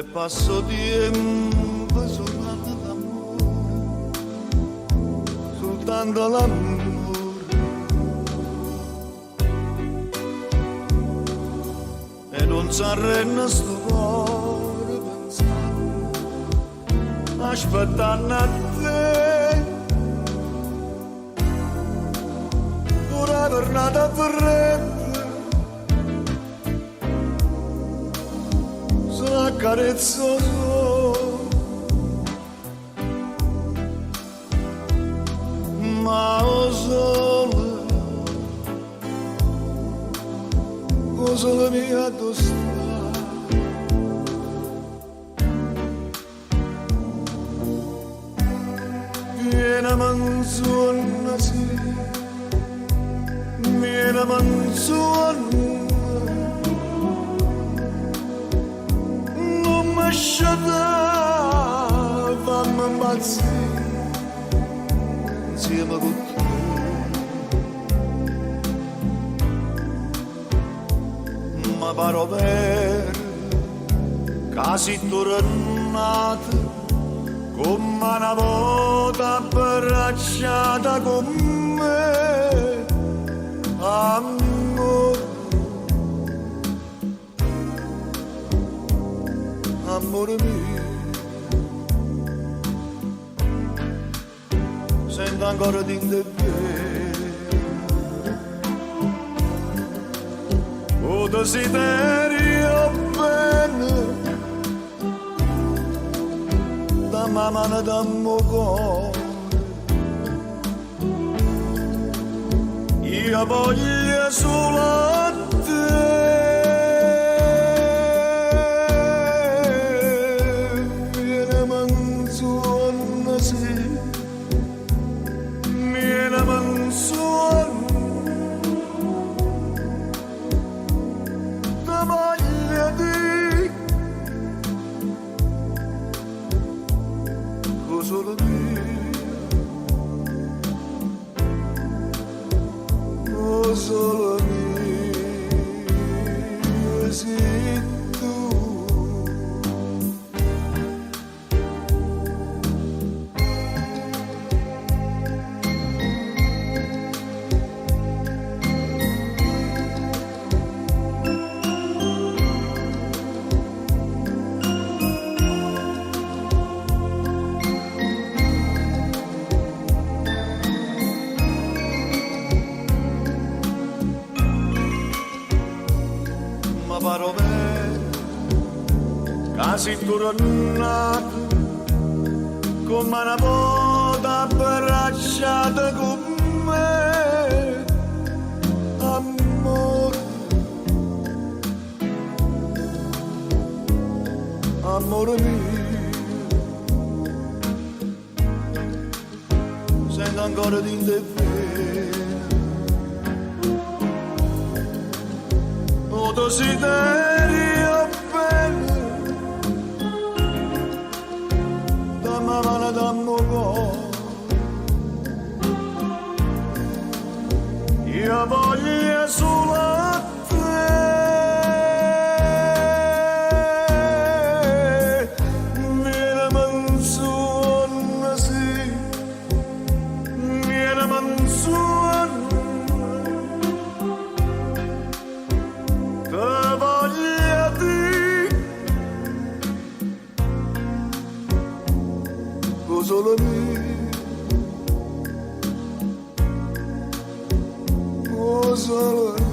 mentre passo tempo soltanto d'amore, soltanto l'amore. E non s'arrenna sto cuore pensando, aspettando a te, una giornata fredda. Accarezzo solo, ma o sole mia addossa. Viene manzonna sì, viene manzonna. Lasciata, fammi impazzire insieme con te. Ma paro per casi tornata come una volta abbracciata con me, amore. Amore mio, sento ancora di te o desiderio bene da mano da mio cuore. Io voglio solo a te. Solo mio, solo mio, sei tu. Parole casi tornate come una volta abbracciata con me, amore, amore mio, sento ancora di te. O desiderio bene da mano da mio cuore. Io voglio solo a te. Viene manzonna sì, viene manzonna. Solo mio, solo mio.